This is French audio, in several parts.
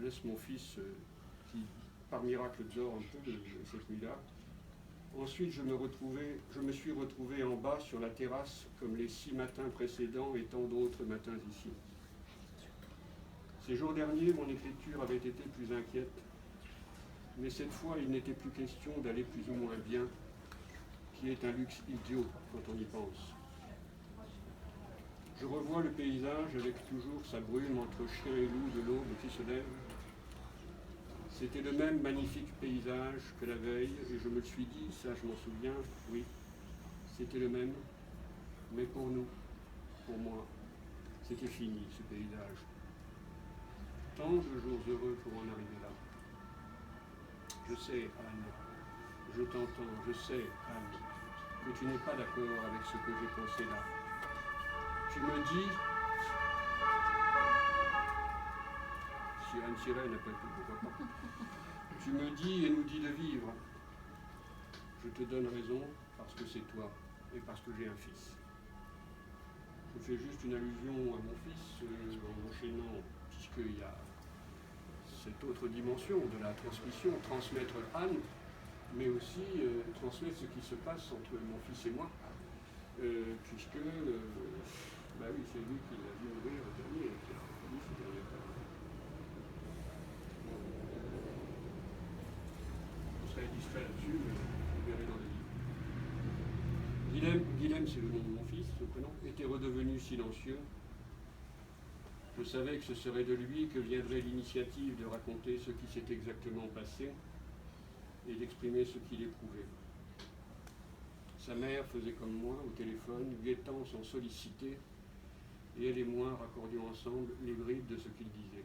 laisse mon fils qui, par miracle, dort un peu cette nuit-là. Ensuite, je me suis retrouvé en bas sur la terrasse, comme les 6 matins précédents et tant d'autres matins ici. Ces jours derniers, mon écriture avait été plus inquiète, mais cette fois, il n'était plus question d'aller plus ou moins bien, qui est un luxe idiot quand on y pense. Je revois le paysage avec toujours sa brume entre chien et loup de l'aube qui se lève. C'était le même magnifique paysage que la veille, et je me suis dit, ça je m'en souviens, oui, c'était le même, mais pour nous, pour moi, c'était fini ce paysage. Tant de jours heureux pour en arriver là. Je sais, Anne, je t'entends, je sais, Anne, que tu n'es pas d'accord avec ce que j'ai pensé là. Tu me dis, si Anne Sirène après tout, pourquoi pas, tu me dis et nous dis de vivre. Je te donne raison parce que c'est toi et parce que j'ai un fils. Je fais juste une allusion à mon fils en enchaînant, puisqu'il y a cette autre dimension de la transmission, transmettre Anne, mais aussi transmettre ce qui se passe entre mon fils et moi, puisque bah oui, c'est lui qui l'a vu mourir au dernier, et qui a reconnu ce dernier temps. Je serai distrait là-dessus, mais vous verrez dans les livres. Guilhem, c'est le nom de mon fils, son prénom, était redevenu silencieux. Je savais que ce serait de lui que viendrait l'initiative de raconter ce qui s'est exactement passé et d'exprimer ce qu'il éprouvait. Sa mère faisait comme moi au téléphone, guettant sans solliciter, et elle et moi raccordions ensemble les bribes de ce qu'il disait.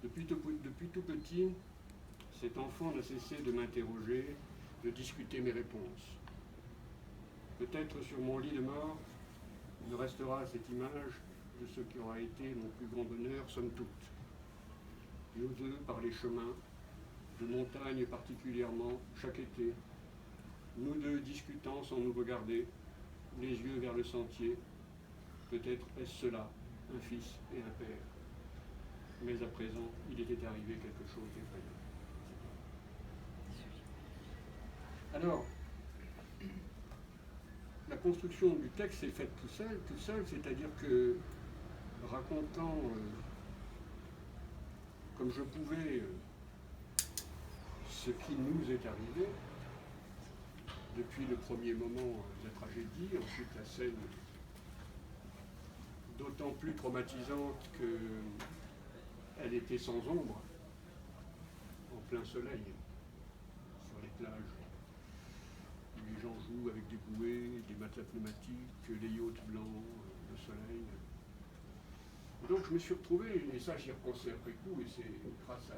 Depuis tout petit, cet enfant n'a cessé de m'interroger, de discuter mes réponses. Peut-être sur mon lit de mort, il me restera cette image de ce qui aura été mon plus grand bonheur, somme toute. Nous deux, par les chemins, de montagne particulièrement, chaque été, nous deux discutant sans nous regarder, les yeux vers le sentier. Peut-être est-ce cela, un fils et un père. Mais à présent, il était arrivé quelque chose d'effrayant. Alors, la construction du texte s'est faite tout seul, c'est-à-dire que racontant comme je pouvais ce qui nous est arrivé, depuis le premier moment de la tragédie, ensuite la scène d'autant plus traumatisante qu'elle était sans ombre, en plein soleil, sur les plages. Les gens jouent avec des bouées, des matelas pneumatiques, des yachts blancs, le soleil. Donc je me suis retrouvé, et ça j'y repensais après coup, et c'est grâce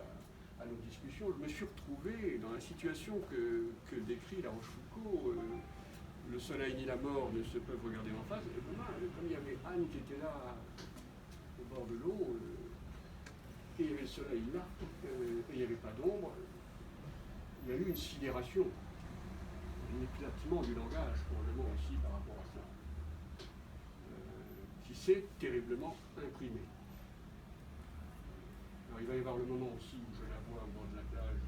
à nos discussions, je me suis retrouvé dans la situation que décrit La Rochefoucauld. Le soleil ni la mort ne se peuvent regarder en face. Et comme il y avait Anne qui était là, au bord de l'eau, et il y avait le soleil là, et il n'y avait pas d'ombre, il y a eu une sidération, un éclatement du langage, probablement aussi par rapport à ça, qui s'est terriblement imprimé. Alors il va y avoir le moment aussi où je la vois au bord de la plage,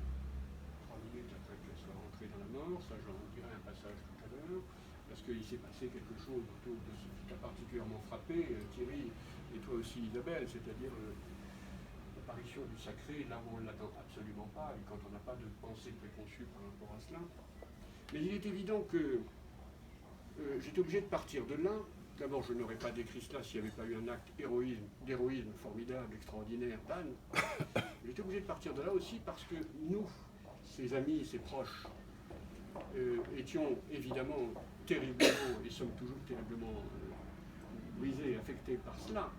3 minutes après qu'elle soit rentrée dans la mort, ça j'en dirai un passage tout à l'heure, parce qu'il s'est passé quelque chose autour de ce qui t'a particulièrement frappé, Thierry, et toi aussi Isabelle, c'est-à-dire l'apparition du sacré, là où on ne l'attend absolument pas, et quand on n'a pas de pensée préconçue par rapport à cela. Mais il est évident que j'étais obligé de partir de là. D'abord, je n'aurais pas décrit cela s'il n'y avait pas eu un acte d'héroïsme formidable, extraordinaire d'Anne. J'étais obligé de partir de là aussi parce que nous, ses amis, ses proches, étions évidemment terriblement, et sommes toujours terriblement brisés, affectés par cela.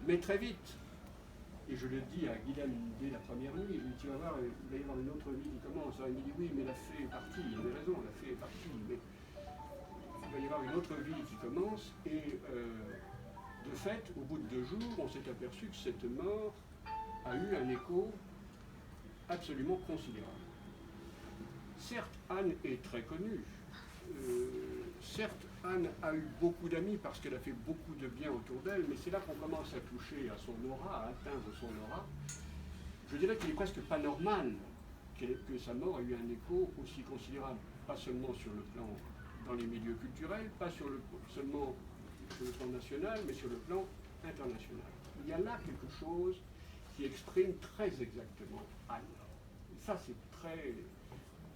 Mais très vite, et je le dis à Guilhem dès la première nuit, je lui dis, tu vas voir, il va y avoir une autre vie qui commence. Il me dit, oui, mais la fée est partie, il avait raison, la fée est partie, mais il va y avoir une autre vie qui commence, et de fait, au bout de 2 jours, on s'est aperçu que cette mort a eu un écho absolument considérable. Certes, Anne est très connue, certes, Anne a eu beaucoup d'amis parce qu'elle a fait beaucoup de bien autour d'elle, mais c'est là qu'on commence à toucher à son aura, à atteindre son aura. Je dirais qu'il n'est presque pas normal que sa mort ait eu un écho aussi considérable, pas seulement sur le plan dans les milieux culturels, pas seulement sur le plan national, mais sur le plan international. Il y a là quelque chose qui exprime très exactement Anne. Et ça, c'est très,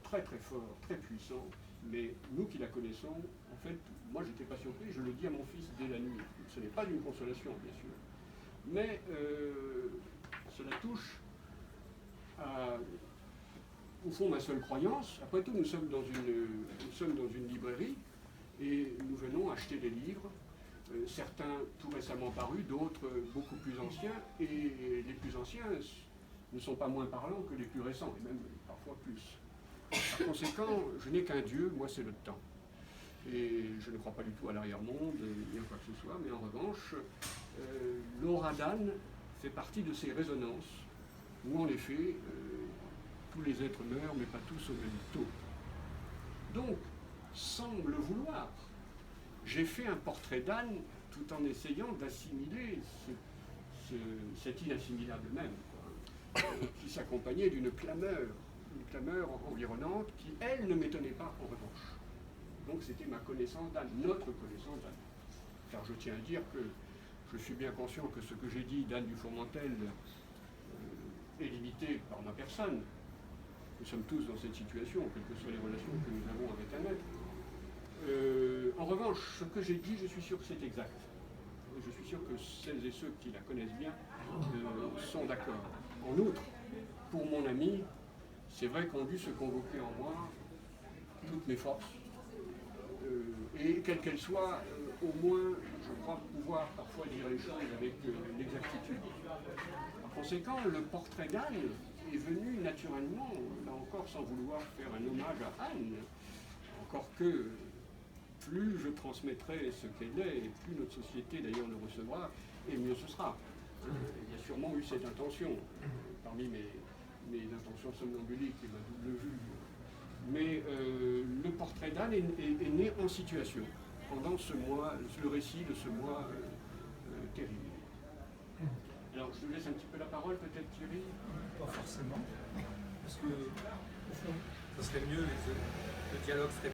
très, très fort, très puissant. Mais nous qui la connaissons, en fait, moi, je n'étais pas surpris, je le dis à mon fils dès la nuit. Ce n'est pas d'une consolation, bien sûr. Mais cela touche au fond, ma seule croyance. Après tout, nous sommes dans une librairie et nous venons acheter des livres, certains tout récemment parus, d'autres beaucoup plus anciens, et les plus anciens ne sont pas moins parlants que les plus récents, et même parfois plus. Par conséquent, je n'ai qu'un Dieu, moi c'est le temps. Et je ne crois pas du tout à l'arrière-monde, ni à quoi que ce soit, mais en revanche, l'aura d'Anne fait partie de ces résonances, où en effet, tous les êtres meurent, mais pas tous au même taux. Donc, sans le vouloir, j'ai fait un portrait d'Anne tout en essayant d'assimiler cet inassimilable même, qui s'accompagnait d'une clameur environnante qui, elle, ne m'étonnait pas en revanche. Donc c'était ma connaissance d'Anne, notre connaissance d'Anne. Car je tiens à dire que je suis bien conscient que ce que j'ai dit d'Anne du Fourmentel est limité par ma personne. Nous sommes tous dans cette situation, quelles que soient les relations que nous avons avec un être. En revanche, ce que j'ai dit, je suis sûr que c'est exact. Et je suis sûr que celles et ceux qui la connaissent bien sont d'accord. En outre, pour mon ami, c'est vrai qu'ont dû se convoquer en moi toutes mes forces, et quelles qu'elles soient, au moins, je crois pouvoir parfois dire les choses avec l'exactitude. Par conséquent, le portrait d'Anne est venu naturellement, là encore sans vouloir faire un hommage à Anne, encore que plus je transmettrai ce qu'elle est, et plus notre société d'ailleurs le recevra, et mieux ce sera. Il y a sûrement eu cette intention, parmi mes intentions somnambuliques et ma double vue. Mais le portrait d'Anne est né en situation, pendant ce mois, le récit de ce mois terrible. Alors, je vous laisse un petit peu la parole, peut-être, Thierry? Pas forcément, parce que, au fond, ce serait mieux, le dialogue serait